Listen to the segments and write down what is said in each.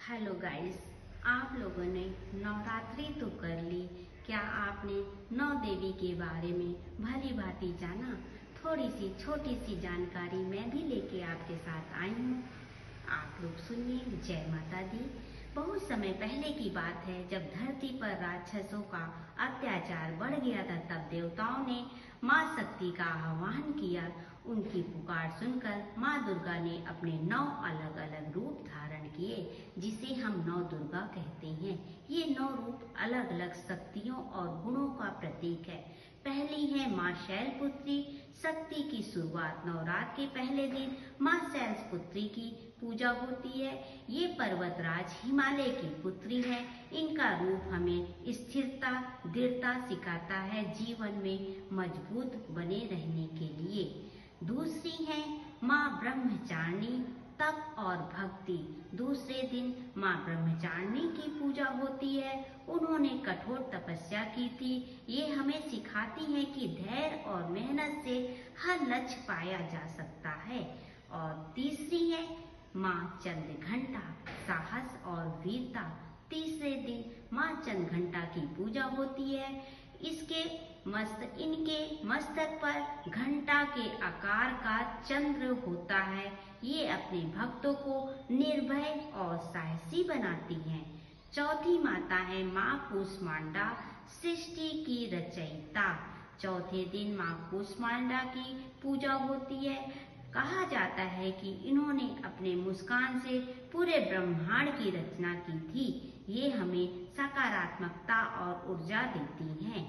Hello guys, आप लोगों ने नवरात्रि तो कर ली। क्या आपने नौ देवी के बारे में भली भांति जाना? थोड़ी सी छोटी सी जानकारी मैं भी लेके आपके साथ आई हूँ। आप लोग सुनिए। जय माता दी। बहुत समय पहले की बात है, जब धरती पर राक्षसों का अत्याचार बढ़ गया था, तब देवताओं ने माँ शक्ति का आह्वान किया। उनकी पुकार सुनकर माँ दुर्गा ने अपने 9 अलग अलग रूप धारण किए, जिसे हम 9 दुर्गा कहते हैं। ये 9 रूप अलग अलग शक्तियों और गुणों का प्रतीक है। पहली है माँ शैलपुत्री। शक्ति की शुरुआत नवरात्र के पहले दिन माँ शैलपुत्री की पूजा होती है। ये पर्वतराज हिमालय की पुत्री है। इनका रूप हमें स्थिरता, दृढ़ता सिखाता है, जीवन में मजबूत बने रहने के लिए। दूसरी है माँ ब्रह्मचारिणी। तप और भक्ति। दूसरे दिन माँ ब्रह्मचारिणी की पूजा होती है। उन्होंने कठोर तपस्या की थी। ये हमें सिखाती है कि धैर्य और मेहनत से हर लक्ष्य पाया जा सकता है। और तीसरी है माँ चंद्रघंटा। साहस और वीरता। तीसरे दिन माँ चंद्रघंटा की पूजा होती है। इनके मस्तक पर घंटा के आकार का चंद्र होता है। ये अपने भक्तों को निर्भय और साहसी बनाती हैं। चौथी माता है माँ कूष्मांडा, सृष्टि की रचयिता। चौथे दिन माँ कूष्मांडा की पूजा होती है। कहा जाता है कि इन्होंने अपने मुस्कान से पूरे ब्रह्मांड की रचना की थी। ये हमें सकारात्मकता और ऊर्जा देती हैं।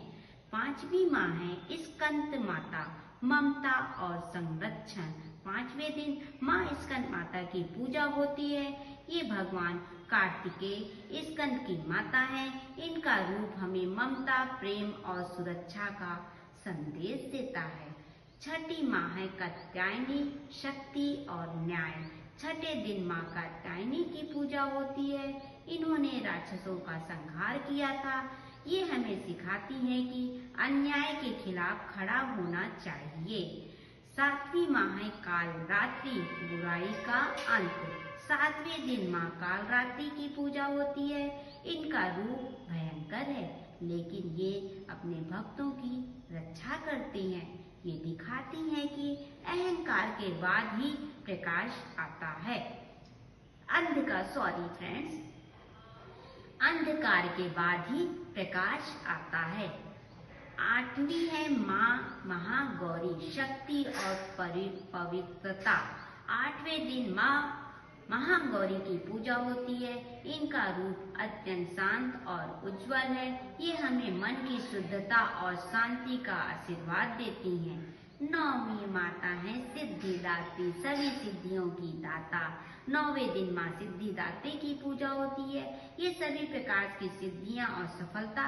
पांचवी माँ है स्कंद माता, ममता और संरक्षण। पांचवें दिन माँ स्कंद माता की पूजा होती है। ये भगवान कार्तिकेय स्कंद की माता है। इनका रूप हमें ममता, प्रेम और सुरक्षा का संदेश देता है। छठी माँ है कात्यायनी, शक्ति और न्याय। छठे दिन माँ कात्यायनी की पूजा होती है। इन्होंने राक्षसों का संहार किया था। ये हमें सिखाती है कि अन्याय के खिलाफ खड़ा होना चाहिए। सातवीं माँ है कालरात्रि, बुराई का अंत। सातवें दिन माँ कालरात्रि की पूजा होती है। इनका रूप भयंकर है, लेकिन ये अपने भक्तों की रक्षा करती हैं। ये दिखाती हैं कि अहंकार के बाद ही प्रकाश आता है। अंधकार के बाद ही प्रकाश आता है। आठवीं है माँ महागौरी, शक्ति और पवित्रता। आठवें दिन माँ महागौरी की पूजा होती है। इनका रूप अत्यंत शांत और उज्जवल है। ये हमें मन की शुद्धता और शांति का आशीर्वाद देती हैं। नौवीं माता है सिद्धिदात्री, सभी सिद्धियों की दाता। 9वें दिन माँ सिद्धिदात्री की पूजा होती है। ये सभी प्रकार की सिद्धियां और सफलता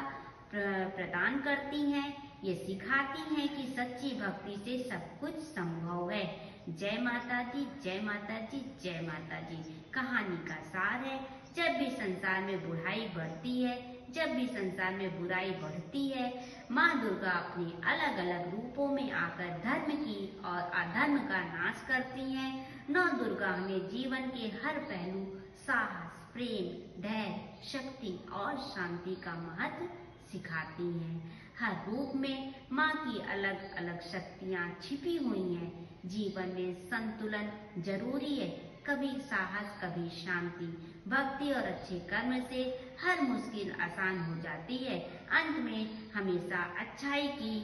प्रदान करती हैं। ये सिखाती हैं कि सच्ची भक्ति से सब कुछ संभव है। जय माता दी, जय माता जी, जय माता जी। कहानी का सार है, जब भी संसार में बुराई बढ़ती है, जब भी संसार में बुराई बढ़ती है, माँ दुर्गा अपने अलग अलग रूपों में आकर धर्म की और अधर्म का नाश करती हैं। 9 दुर्गा हमें जीवन के हर पहलू साहस, प्रेम, धैर्य, शक्ति और शांति का महत्व सिखाती हैं। हर रूप में माँ की अलग अलग शक्तियाँ छिपी हुई हैं। जीवन में संतुलन जरूरी है। कभी साहस, कभी शांति, भक्ति और अच्छे कर्म से हर मुश्किल आसान हो जाती है। अंत में हमेशा अच्छाई की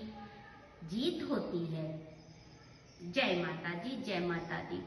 जीत होती है। जय माता दी, जय माता दी।